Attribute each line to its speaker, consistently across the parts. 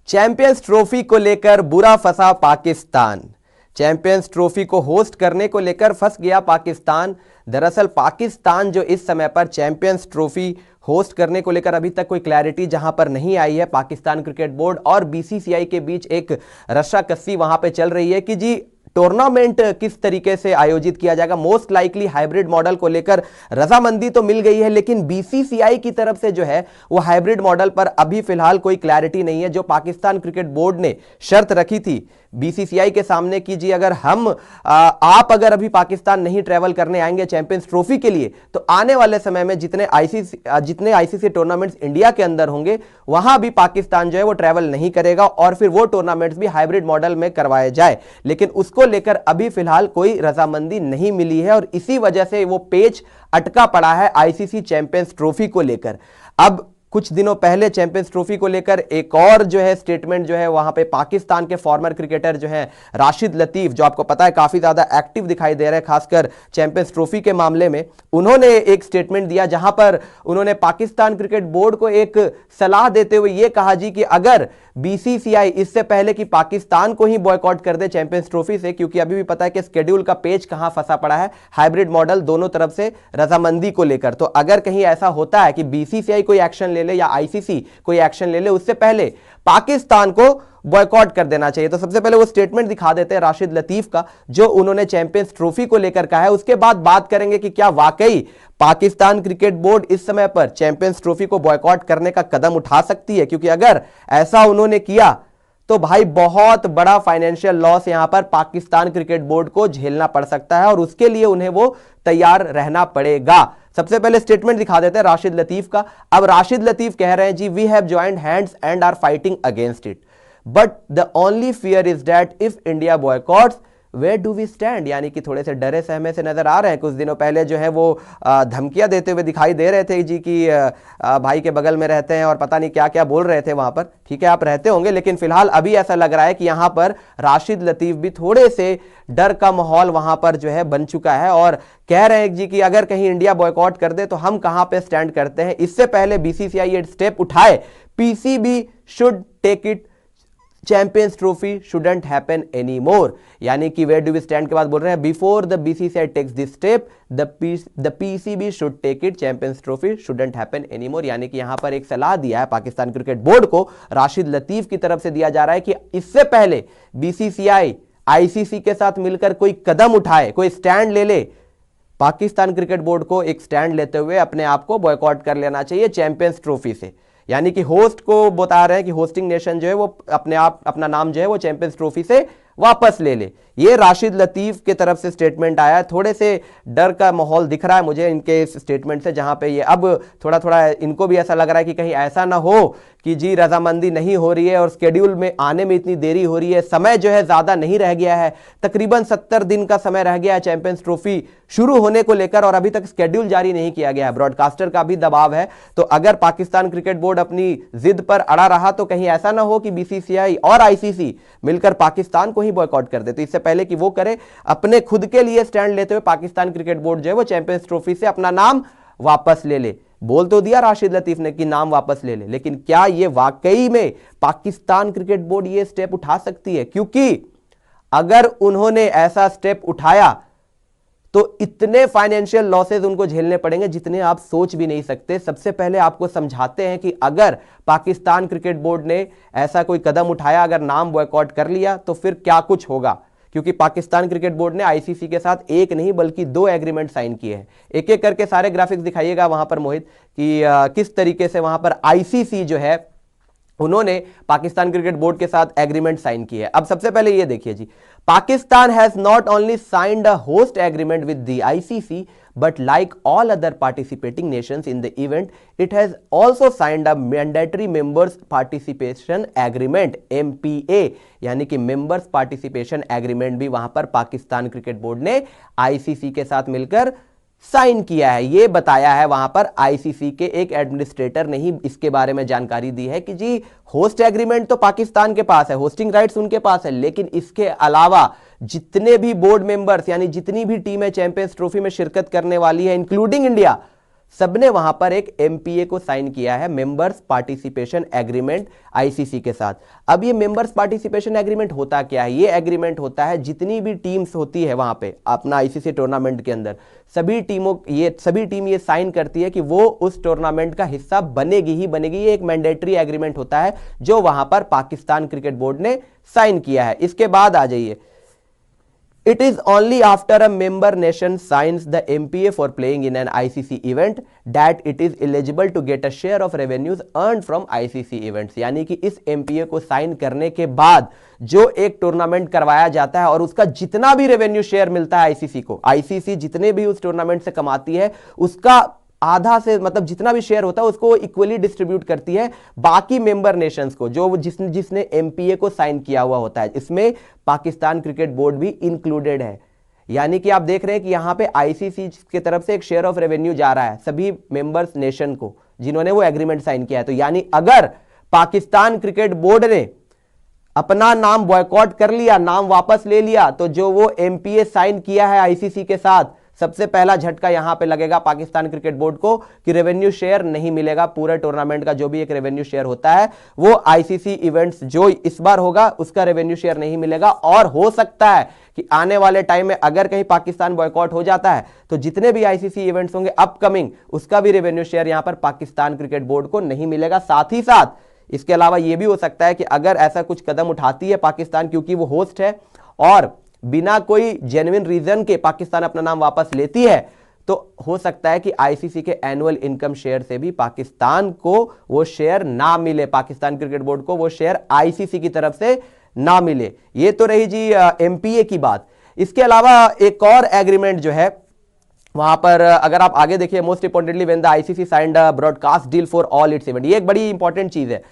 Speaker 1: Champions trophy को लेकर बुरा फंसा पाकिस्तान। चैंपियंस ट्रॉफी को होस्ट करने को लेकर फंस गया पाकिस्तान। दरअसल पाकिस्तान जो इस समय पर चैंपियंस ट्रॉफी होस्ट करने को लेकर अभी तक कोई क्लैरिटी जहां पर नहीं आई है। पाकिस्तान क्रिकेट बोर्ड और बीसीसीआई के बीच एक रस्साकस्सी वहां पे चल रही है कि जी टूर्नामेंट किस तरीके से आयोजित किया जाएगा। मोस्ट लाइकली हाइब्रिड मॉडल को लेकर रजामंदी तो मिल गई है, लेकिन बीसीसीआई की तरफ से जो है वो हाइब्रिड मॉडल पर अभी फिलहाल कोई क्लैरिटी नहीं है। जो पाकिस्तान क्रिकेट बोर्ड ने शर्त रखी थी बीसीसीआई के सामने कि जी अगर आप अगर अभी पाकिस्तान नहीं ट्रैवल करने आएंगे चैंपियंस ट्रॉफी के लिए, तो आने वाले समय में जितने आईसीसी टूर्नामेंट्स इंडिया के अंदर होंगे वहां भी पाकिस्तान जो है वो ट्रैवल नहीं करेगा और फिर वो टूर्नामेंट्स भी हाइब्रिड मॉडल में करवाए जाए। लेकिन उसको लेकर अभी फिलहाल कोई रजामंदी नहीं मिली है और इसी वजह से वो पेच अटका पड़ा है आईसीसी चैंपियंस ट्रॉफी को लेकर। अब कुछ दिनों पहले चैंपियंस ट्रॉफी को लेकर एक और जो है स्टेटमेंट जो है वहां पे पाकिस्तान के फॉर्मर क्रिकेटर जो है राशिद लतीफ, जो आपको पता है काफी ज्यादा एक्टिव दिखाई दे रहे हैं खासकर चैंपियंस ट्रॉफी के मामले में, उन्होंने एक स्टेटमेंट दिया जहां पर उन्होंने पाकिस्तान क्रिकेट बोर्ड को एक सलाह देते हुए यह कहा जी कि अगर बीसीसीआई इससे पहले कि पाकिस्तान को ही बॉयकॉट कर दे चैंपियंस ट्रॉफी से, क्योंकि अभी भी पता है कि शेड्यूल का पेच कहां फंसा पड़ा है हाइब्रिड मॉडल दोनों तरफ से रजामंदी को लेकर, तो अगर कहीं ऐसा होता है कि बीसीसीआई कोई एक्शन ले ले या आईसीसी कोई एक्शन ले ले, उससे पहले पाकिस्तान को बॉयकॉट कर देना चाहिए। तो सबसे पहले वो स्टेटमेंट दिखा देते हैं राशिद लतीफ का जो उन्होंने चैंपियंस ट्रॉफी को लेकर कहा है। उसके बाद बात करेंगे कि क्या वाकई पाकिस्तान क्रिकेट बोर्ड इस समय पर चैंपियंस ट्रॉफी को बॉयकॉट करने का कदम उठा सकती है, क्योंकि अगर ऐसा उन्होंने किया तो भाई बहुत बड़ा फाइनेंशियल लॉस यहां पर पाकिस्तान क्रिकेट बोर्ड को झेलना पड़ सकता है और उसके लिए उन्हें वो तैयार रहना पड़ेगा। सबसे पहले स्टेटमेंट दिखा देते हैं राशिद लतीफ का। अब राशिद लतीफ कह रहे हैं जी we have joined hands and are fighting against it, but the only fear is that if India boycotts where do we stand, यानी कि थोड़े से डरे सहमे से नजर आ रहे हैं। कुछ दिनों पहले जो है वो धमकियां देते हुए दिखाई दे रहे थे जी कि भाई के बगल में रहते हैं और पता नहीं क्या क्या बोल रहे थे वहां पर। ठीक है, आप रहते होंगे, लेकिन फिलहाल अभी ऐसा लग रहा है कि यहां पर राशिद लतीफ भी थोड़े से डर का माहौल वहां पर जो है बन चुका है और कह रहे हैं जी कि अगर कहीं इंडिया बॉयकॉट कर दे तो हम कहां पे स्टैंड करते हैं। इससे पहले बीसीसीआई ये स्टेप उठाए, PCB should take it, Champions Trophy shouldn't happen any more, यानी कि वेयर डू वी स्टैंड के बाद बोल रहे हैं before the BCCI takes this step the PCB should take it, Champions Trophy shouldn't happen any more. यानी कि यहां पर एक सलाह दिया है पाकिस्तान क्रिकेट बोर्ड को राशिद लतीफ की तरफ से दिया जा रहा है कि इससे पहले बीसीसीआई आईसीसी के साथ मिलकर कोई कदम उठाए, कोई स्टैंड ले ले, पाकिस्तान क्रिकेट बोर्ड को एक स्टैंड लेते हुए अपने आप को बॉयकॉट कर लेना चाहिए चैंपियंस ट्रॉफी से। यानी कि होस्ट को बता रहे हैं कि होस्टिंग नेशन जो है वो अपने आप अपना नाम जो है वो चैंपियंस ट्रॉफी से वापस ले ले। ये राशिद लतीफ की तरफ से स्टेटमेंट आया है। थोड़े से डर का माहौल दिख रहा है मुझे इनके इस स्टेटमेंट से, जहां पे ये अब थोड़ा थोड़ा इनको भी ऐसा लग रहा है कि कहीं ऐसा ना हो कि जी रजामंदी नहीं हो रही है और स्केड्यूल में आने में इतनी देरी हो रही है, समय जो है ज्यादा नहीं रह गया है, तकरीबन 70 दिन का समय रह गया है चैंपियंस ट्रॉफी शुरू होने को लेकर और अभी तक स्केड्यूल जारी नहीं किया गया है। ब्रॉडकास्टर का भी दबाव है, तो अगर पाकिस्तान क्रिकेट बोर्ड अपनी जिद पर अड़ा रहा तो कहीं ऐसा ना हो कि बीसीसीआई और आईसीसी मिलकर पाकिस्तान को ही बॉयकॉट कर दे। तो इससे पहले कि वो करे, अपने खुद के लिए स्टैंड लेते हुए पाकिस्तान क्रिकेट बोर्ड जो है वो चैंपियंस ट्रॉफी से अपना नाम वापस ले ले। बोल तो दिया राशिद लतीफ ने कि नाम वापस ले ले, लेकिन क्या ये वाकई में पाकिस्तान क्रिकेट बोर्ड ये स्टेप उठा सकती है? क्योंकि अगर उन्होंने ऐसा स्टेप उठाया तो इतने फाइनेंशियल लॉसेस उनको झेलने पड़ेंगे जितने आप सोच भी नहीं सकते। सबसे पहले आपको समझाते हैं कि अगर पाकिस्तान क्रिकेट बोर्ड ने ऐसा कोई कदम उठाया, अगर नाम बॉयकॉट कर लिया तो फिर क्या कुछ होगा, क्योंकि पाकिस्तान क्रिकेट बोर्ड ने आईसीसी के साथ एक नहीं बल्कि 2 एग्रीमेंट साइन किए हैं। एक एक करके सारे ग्राफिक्स दिखाइएगा वहां पर मोहित कि किस तरीके से वहां पर आईसीसी जो है उन्होंने पाकिस्तान क्रिकेट बोर्ड के साथ एग्रीमेंट साइन किए। अब सबसे पहले ये देखिए जी, Pakistan has not only signed a host agreement with the ICC but like all other participating nations in the event, it has also signed a mandatory members participation agreement MPA, यानी कि members participation agreement भी वहां पर Pakistan cricket board ने ICC के साथ मिलकर sign किया है। यह बताया है वहां पर आईसीसी के एक एडमिनिस्ट्रेटर ने ही इसके बारे में जानकारी दी है कि जी होस्ट एग्रीमेंट तो पाकिस्तान के पास है, होस्टिंग राइट्स उनके पास है, लेकिन इसके अलावा जितने भी बोर्ड मेंबर्स यानी जितनी भी टीमें चैंपियंस ट्रॉफी में शिरकत करने वाली है इंक्लूडिंग इंडिया, सबने वहां पर एक एमपीए को साइन किया है, मेंबर्स पार्टिसिपेशन एग्रीमेंट, आईसीसी के साथ। अब ये मेंबर्स पार्टिसिपेशन एग्रीमेंट होता क्या है? ये एग्रीमेंट होता है जितनी भी टीम्स होती है वहां पे अपना आईसीसी टूर्नामेंट के अंदर, सभी टीम ये साइन करती है कि वो उस टूर्नामेंट का हिस्सा बनेगी ही बनेगी। ये एक मैंडेटरी एग्रीमेंट होता है जो वहां पर पाकिस्तान क्रिकेट बोर्ड ने साइन किया है। इसके बाद आ जाइए, it is only after a member nation signs the MPA for playing in an ICC event that it is eligible to get a share of revenues earned from ICC events। यानी कि इस MPA को sign करने के बाद जो एक tournament करवाया जाता है और उसका जितना भी रेवेन्यू शेयर मिलता है आईसीसी को, आईसीसी जितने भी उस टूर्नामेंट से कमाती है उसका आधा से मतलब जितना भी शेयर होता है उसको इक्वली डिस्ट्रीब्यूट करती है बाकी मेंबर नेशंस को, जो जिसने एमपीए को साइन किया हुआ होता है। इसमें पाकिस्तान क्रिकेट बोर्ड भी इंक्लूडेड है। यानी कि आप देख रहे हैं कि यहां पे आईसीसी की तरफ से एक शेयर ऑफ रेवेन्यू जा रहा है सभी मेंबर्स नेशन को जिन्होंने वो एग्रीमेंट साइन किया है। तो यानी अगर पाकिस्तान क्रिकेट बोर्ड ने अपना नाम बॉयकॉट कर लिया, नाम वापस ले लिया, तो जो वो एमपीए साइन किया है आईसीसी के साथ, सबसे पहला झटका यहां पे लगेगा पाकिस्तान क्रिकेट बोर्ड को कि रेवेन्यू शेयर नहीं मिलेगा। पूरे टूर्नामेंट का जो भी एक रेवेन्यू शेयर होता है वो आईसीसी इवेंट्स जो इस बार होगा उसका रेवेन्यू शेयर नहीं मिलेगा। और हो सकता है कि आने वाले टाइम में अगर कहीं पाकिस्तान बॉयकॉट हो जाता है तो जितने भी आईसीसी इवेंट्स होंगे अपकमिंग, उसका भी रेवेन्यू शेयर यहां पर पाकिस्तान क्रिकेट बोर्ड को नहीं मिलेगा। साथ ही साथ इसके अलावा यह भी हो सकता है कि अगर ऐसा कुछ कदम उठाती है पाकिस्तान, क्योंकि वो होस्ट है और बिना कोई जेन्युइन रीजन के पाकिस्तान अपना नाम वापस लेती है, तो हो सकता है कि आईसीसी के एनुअल इनकम शेयर से भी पाकिस्तान को वो शेयर ना मिले, पाकिस्तान क्रिकेट बोर्ड को वो शेयर आईसीसी की तरफ से ना मिले। ये तो रही जी एमपीए की बात। इसके अलावा एक और एग्रीमेंट जो है वहां पर अगर आप आगे देखिए, most importantly when the ICC signed a broadcast deal for all it's event, ये एक बड़ी इंपॉर्टेंट चीज है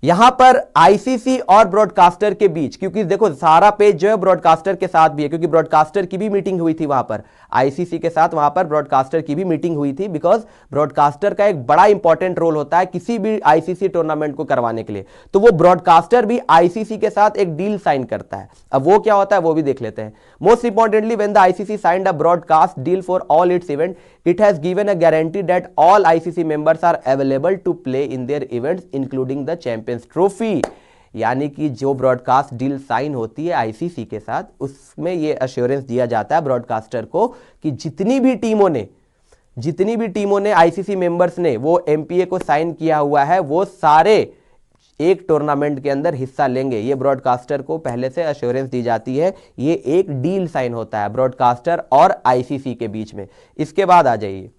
Speaker 1: यहां पर आईसीसी और ब्रॉडकास्टर के बीच, क्योंकि देखो सारा पेज जो है ब्रॉडकास्टर के साथ भी है, क्योंकि ब्रॉडकास्टर की भी मीटिंग हुई थी वहां पर आईसीसी के साथ, वहां पर ब्रॉडकास्टर की भी मीटिंग हुई थी, बिकॉज ब्रॉडकास्टर का एक बड़ा इंपॉर्टेंट रोल होता है किसी भी आईसीसी टूर्नामेंट को करवाने के लिए। तो वो ब्रॉडकास्टर भी आईसीसी के साथ एक डील साइन करता है। अब वो क्या होता है वो भी देख लेते हैं। Most importantly when the ICC signed a broadcast deal for all it's event, it has given a guarantee that all ICC members are available to play in their events including the Champions Trophy। यानी कि जो broadcast deal sign होती है ICC के साथ, उसमें ये assurance दिया जाता है ब्रॉडकास्टर को कि जितनी भी टीमों ने आईसीसी मेंबर्स ने वो एमपीए को साइन किया हुआ है वो सारे एक टूर्नामेंट के अंदर हिस्सा लेंगे। ये ब्रॉडकास्टर को पहले से अश्योरेंस दी जाती है। ये एक डील साइन होता है ब्रॉडकास्टर और आईसीसी के बीच में। इसके बाद आ जाइए,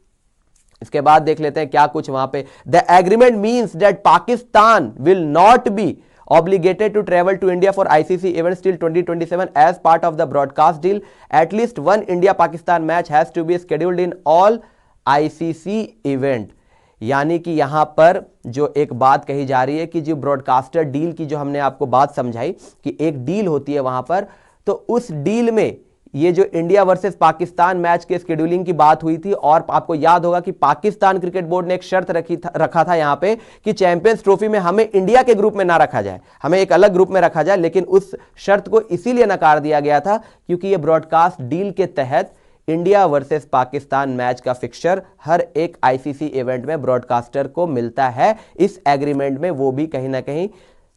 Speaker 1: इसके बाद देख लेते हैं क्या कुछ वहां पे। The agreement means that Pakistan will not B obligated to travel to India for ICC events till 2027 as part of the broadcast deal. At least one India-Pakistan match has to be scheduled in all ICC event। यानी कि यहां पर जो एक बात कही जा रही है कि जो ब्रॉडकास्टर डील की जो हमने आपको बात समझाई कि एक डील होती है वहां पर, तो उस डील में ये जो इंडिया वर्सेस पाकिस्तान मैच के शेड्यूलिंग की बात हुई थी, और आपको याद होगा कि पाकिस्तान क्रिकेट बोर्ड ने एक शर्त रखा था यहां पे कि चैंपियंस ट्रॉफी में हमें इंडिया के ग्रुप में ना रखा जाए, हमें एक अलग ग्रुप में रखा जाए। लेकिन उस शर्त को इसीलिए नकार दिया गया था क्योंकि ये ब्रॉडकास्ट डील के तहत इंडिया वर्सेस पाकिस्तान मैच का फिक्सचर हर एक आईसीसी इवेंट में ब्रॉडकास्टर को मिलता है। इस एग्रीमेंट में वो भी कहीं ना कहीं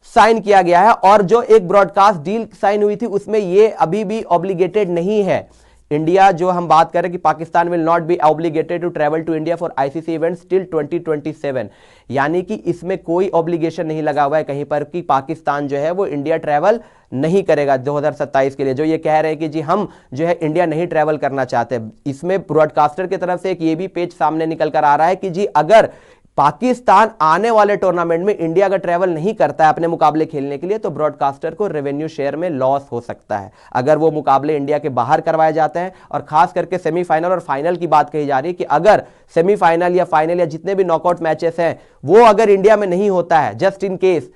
Speaker 1: साइन किया गया है। और जो एक ब्रॉडकास्ट डील साइन हुई थी उसमें ये अभी भी ऑब्लिगेटेड नहीं है। इंडिया जो हम बात करें कि Pakistan will not be obligated to travel to India for ICC events till 2027, यानी कि इसमें कोई ऑब्लिगेशन नहीं लगा हुआ है कहीं पर कि पाकिस्तान जो है वो इंडिया ट्रैवल नहीं करेगा 2027 के लिए। जो ये कह रहे हैं कि जी हम जो है इंडिया नहीं ट्रैवल करना चाहते, इसमें ब्रॉडकास्टर की तरफ से एक ये भी पेज सामने निकल कर आ रहा है कि जी अगर पाकिस्तान आने वाले टूर्नामेंट में इंडिया का ट्रैवल नहीं करता है अपने मुकाबले खेलने के लिए, तो ब्रॉडकास्टर को रेवेन्यू शेयर में लॉस हो सकता है अगर वो मुकाबले इंडिया के बाहर करवाए जाते हैं। और खास करके सेमीफाइनल और फाइनल की बात कही जा रही है कि अगर सेमीफाइनल या फाइनल या जितने भी नॉकआउट मैचेस हैं वो अगर इंडिया में नहीं होता है, just in case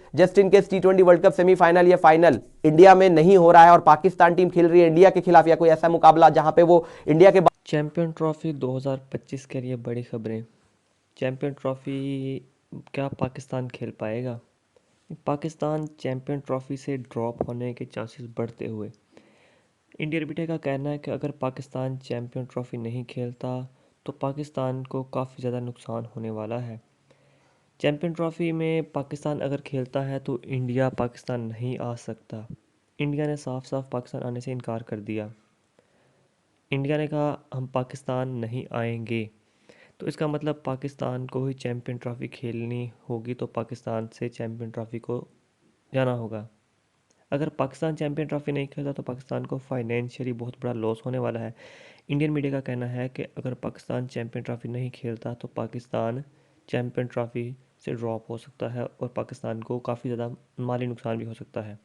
Speaker 1: T20 world cup semifinal या फाइनल इंडिया में नहीं हो रहा है और पाकिस्तान टीम खेल रही है इंडिया के खिलाफ, या कोई ऐसा मुकाबला जहां पे वो इंडिया के
Speaker 2: चैंपियन ट्रॉफी 2025 के लिए बड़ी खबरें। चैंपियन ट्रॉफी क्या पाकिस्तान खेल पाएगा? पाकिस्तान चैंपियन ट्रॉफी से ड्रॉप होने के चांसेस बढ़ते हुए। इंडिया आर्बिट्रे का कहना है कि अगर पाकिस्तान चैंपियन ट्रॉफी नहीं खेलता तो पाकिस्तान को काफ़ी ज़्यादा नुकसान होने वाला है। चैम्पियन ट्रॉफी में पाकिस्तान अगर खेलता है तो इंडिया पाकिस्तान नहीं आ सकता। इंडिया ने साफ साफ पाकिस्तान आने से इनकार कर दिया। इंडिया ने कहा हम पाकिस्तान नहीं आएंगे। तो इसका मतलब पाकिस्तान को ही चैम्पियन ट्रॉफी खेलनी होगी, तो पाकिस्तान से चैम्पियन ट्रॉफी को जाना होगा। अगर पाकिस्तान चैम्पियन ट्रॉफी नहीं खेलता तो पाकिस्तान को फाइनेंशियली बहुत बड़ा लॉस होने वाला है। इंडियन मीडिया का कहना है कि अगर पाकिस्तान चैम्पियन ट्रॉफी नहीं खेलता तो पाकिस्तान चैम्पियन ट्रॉफी से ड्रॉप हो सकता है और पाकिस्तान को काफ़ी ज़्यादा माली नुकसान भी हो सकता है।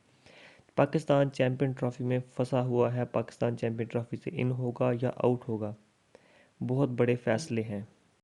Speaker 2: पाकिस्तान चैम्पियन ट्रॉफी में फंसा हुआ है। पाकिस्तान चैम्पियन ट्रॉफी से इन होगा या आउट होगा, बहुत बड़े फैसले हैं।